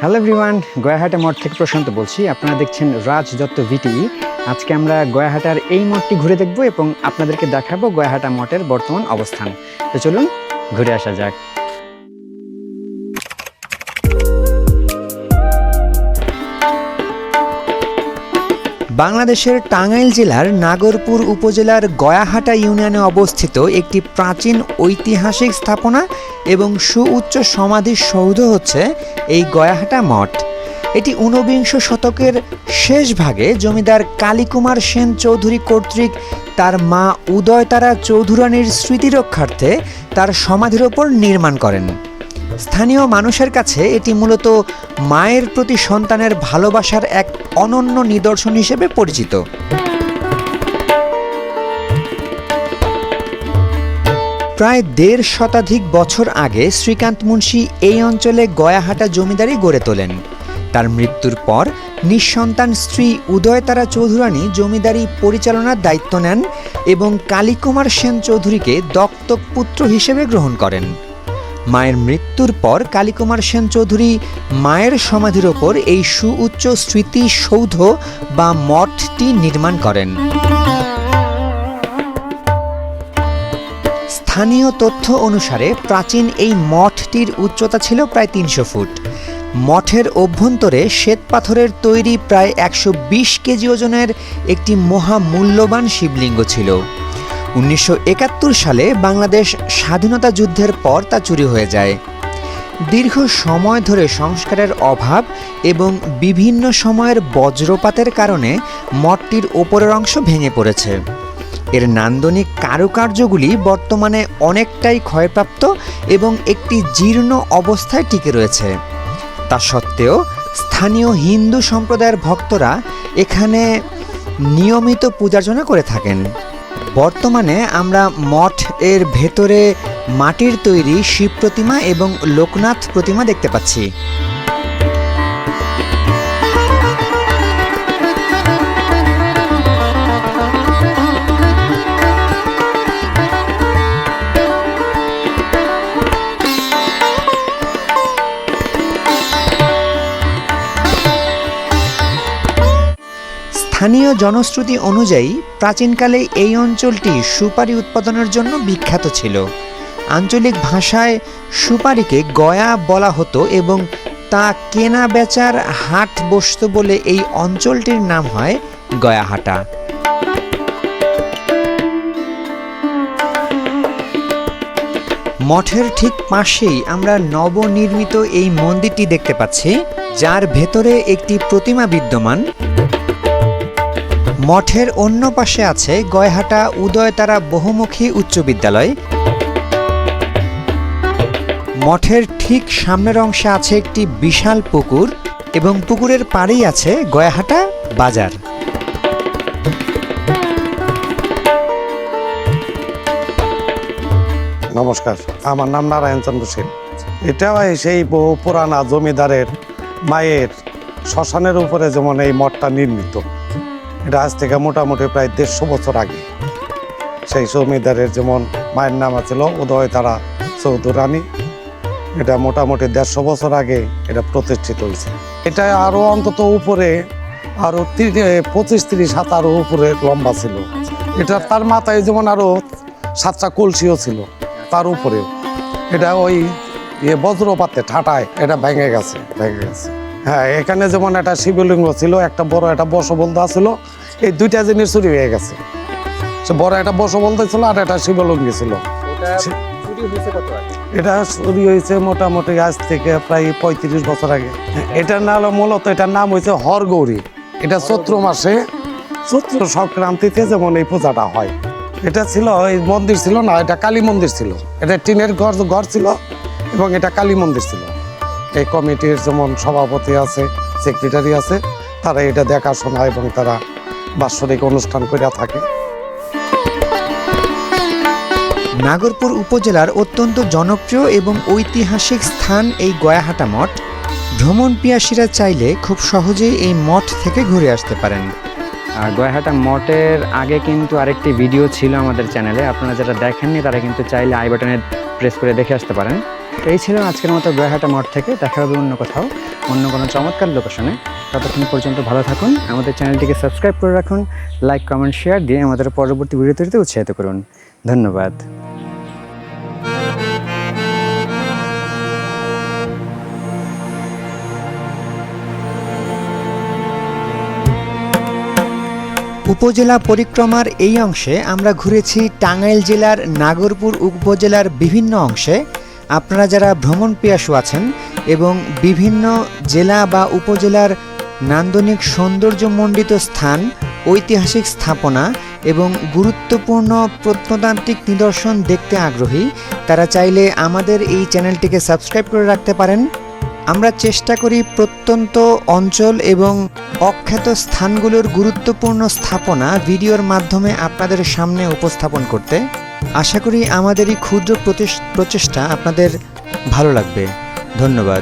Hello everyone, গয়াহাটা মঠ থেকে প্রশান্ত বলছি। আপনারা দেখছেন রাজ দত্ত ভিটিভি। আজকে আমরা গয়াহাটার এই মঠটি ঘুরে দেখব এবং আপনাদেরকে দেখাবো গয়াহাটা মঠের বর্তমান অবস্থান। তো চলুন ঘুরে আসা যাক। বাংলাদেশের টাঙ্গাইল জেলার নাগরপুর উপজেলার গয়াহাটা ইউনিয়নে অবস্থিত একটি প্রাচীন ঐতিহাসিক স্থাপনা এবং সুউচ্চ সমাধির সৌধ হচ্ছে এই গয়াহাটা মঠ। এটি ঊনবিংশ শতকের শেষ ভাগে জমিদার কালীকুমার সেন চৌধুরী কর্তৃক তার মা উদয়তারা চৌধুরানীর স্মৃতি রক্ষার্থে তার সমাধির ওপর নির্মাণ করেন। স্থানীয় মানুষের কাছে এটি মূলত মায়ের প্রতি সন্তানের ভালোবাসার এক অনন্য নিদর্শন হিসেবে পরিচিত। প্রায় ১.৫ শতাধিক বছর আগে শ্রীকান্ত মুন্সী এই অঞ্চলে গয়াহাটা জমিদারি গড়ে তোলেন। তার মৃত্যুর পর নিঃসন্তান স্ত্রী উদয়তারা চৌধুরানী জমিদারি পরিচালনার দায়িত্ব নেন এবং কালীকুমার সেন চৌধুরীকে দত্তক পুত্র হিসেবে গ্রহণ করেন। মায়ের মৃত্যুর পর কালীকুমার সেন চৌধুরী মায়ের সমাধির ওপর এই সুউচ্চ স্মৃতিসৌধ বা মঠটি নির্মাণ করেন। স্থানীয় তথ্য অনুসারে প্রাচীন এই মঠটির উচ্চতা ছিল প্রায় ৩০০ ফুট। মঠের অভ্যন্তরে শ্বেতপাথরের তৈরি প্রায় ১২০ কেজি ওজনের একটি মহামূল্যবান শিবলিঙ্গ ছিল। ১৯৭১ সালে বাংলাদেশ স্বাধীনতা যুদ্ধের পর তা চুরি হয়ে যায়। দীর্ঘ সময় ধরে সংস্কারের অভাব এবং বিভিন্ন সময়ের বজ্রপাতের কারণে মঠটির ওপরের অংশ ভেঙে পড়েছে। এর নান্দনিক কারুকার্যগুলি বর্তমানে অনেকটাই ক্ষয়প্রাপ্ত এবং একটি জীর্ণ অবস্থায় টিকে রয়েছে। তা সত্ত্বেও স্থানীয় হিন্দু সম্প্রদায়ের ভক্তরা এখানে নিয়মিত পূজার্চনা করে থাকেন। বর্তমানে আমরা মঠ এর ভেতরে মাটির তৈরি শিব প্রতিমা এবং লোকনাথ প্রতিমা দেখতে পাচ্ছি। স্থানীয় জনশ্রুতি অনুযায়ী প্রাচীনকালে এই অঞ্চলটি সুপারি উৎপাদনের জন্য বিখ্যাত ছিল। আঞ্চলিক ভাষায় সুপারিকে গয়া বলা হতো এবং তা কেনা বেচার হাট বসত বলে এই অঞ্চলটির নাম হয় গয়াহাটা। মঠের ঠিক পাশেই আমরা নবনির্মিত এই মন্দিরটি দেখতে পাচ্ছি, যার ভেতরে একটি প্রতিমা বিদ্যমান। মঠের অন্য পাশে আছে গয়াহাটা উদয়তারা বহুমুখী উচ্চ বিদ্যালয়। মঠের ঠিক সামনের অংশে আছে একটি বিশাল পুকুর এবং পুকুরের পাড়েই আছে গয়াহাটা বাজার। নমস্কার, আমার নাম নারায়ণ চন্দ্র সেন। এটা সেই বহু পুরানা জমিদারের মায়ের শ্মশানের উপরে যেমন এই মঠটা নির্মিত। এটা আজ থেকে মোটামুটি প্রায় ১৫০ বছর আগে সেই জমিদারের যেমন মায়ের নাম ছিল উদয়তারা চৌধুরানী। এটা মোটামুটি ১৫০ বছর আগে এটা প্রতিষ্ঠিত হয়েছে। এটা আরও অন্তত উপরে আরও ২৫-৩০ হাত আরও উপরে লম্বা ছিল। এটা তার মাথায় যেমন আরও ৭টা কলসিও ছিল তার উপরেও। এটা ওই বজ্রপাতে ঠাটায় এটা ভেঙে গেছে। হ্যাঁ, এখানে যেমন একটা শিবলিঙ্গ ছিল, একটা বড় একটা বসবন্ধা ছিল। এই দুইটা জিনিস চুরি হয়ে গেছে। সে বড় একটা বসবন্ধা ছিল আর একটা শিবলিঙ্গ ছিল। এটা চুরি হয়েছে মোটামুটি আজ থেকে প্রায় ৩৫ বছর আগে। এটার নাম মূলত এটার নাম হয়েছে হরগৌরী। এটা চৈত্র মাসে চৈত্র সংক্রান্তিতে যেমন এই পূজাটা হয়। এটা ছিল এই মন্দির ছিল না, এটা কালী মন্দির ছিল। এটা টিনের ঘর ছিল এবং এটা কালী মন্দির ছিল। এই কমিটির যেমন সভাপতি আছে, সেক্রেটারি আছে, তারা এটা দেখাশোনা এবং তারা বাৎসরিক অনুষ্ঠান করে থাকে। নাগরপুর উপজেলার অত্যন্ত জনপ্রিয় এবং ঐতিহাসিক স্থান এই গয়াহাটা মঠ। ভ্রমণ পিয়াসীরা চাইলে খুব সহজেই এই মঠ থেকে ঘুরে আসতে পারেন। গয়াহাটা মঠের আগে কিন্তু আরেকটি ভিডিও ছিল আমাদের চ্যানেলে, আপনারা যারা দেখেননি তারা কিন্তু চাইলে আই বাটনে প্রেস করে দেখে আসতে পারেন। এই ছিল আজকের মতো গয়াহাটা মঠ থেকে। দেখা হবে অন্য কোথাও, অন্য কোনো চমৎকার লোকেশনে। ততক্ষণ পর্যন্ত ভালো থাকুন, আমাদের চ্যানেলটিকে সাবস্ক্রাইব করে রাখুন, লাইক কমেন্ট শেয়ার দিয়ে আমাদের পরবর্তী ভিডিও তৈরিতে উৎসাহিত করুন। ধন্যবাদ। উপজেলা পরিক্রমার এই অংশে আমরা ঘুরেছি টাঙ্গাইল জেলার নাগরপুর উপজেলার বিভিন্ন অংশে। আপনারা যারা ভ্রমণ পিয়াসু আছেন এবং বিভিন্ন জেলা বা উপজেলার নান্দনিক সৌন্দর্যমণ্ডিত স্থান, ঐতিহাসিক স্থাপনা এবং গুরুত্বপূর্ণ প্রত্নতান্ত্রিক নিদর্শন দেখতে আগ্রহী, তারা চাইলে আমাদের এই চ্যানেলটিকে সাবস্ক্রাইব করে রাখতে পারেন। আমরা চেষ্টা করি প্রত্যন্ত অঞ্চল এবং অখ্যাত স্থানগুলোর গুরুত্বপূর্ণ স্থাপনা ভিডিওর মাধ্যমে আপনাদের সামনে উপস্থাপন করতে। আশা করি আমাদের এই ক্ষুদ্র প্রচেষ্টা আপনাদের ভালো লাগবে। ধন্যবাদ।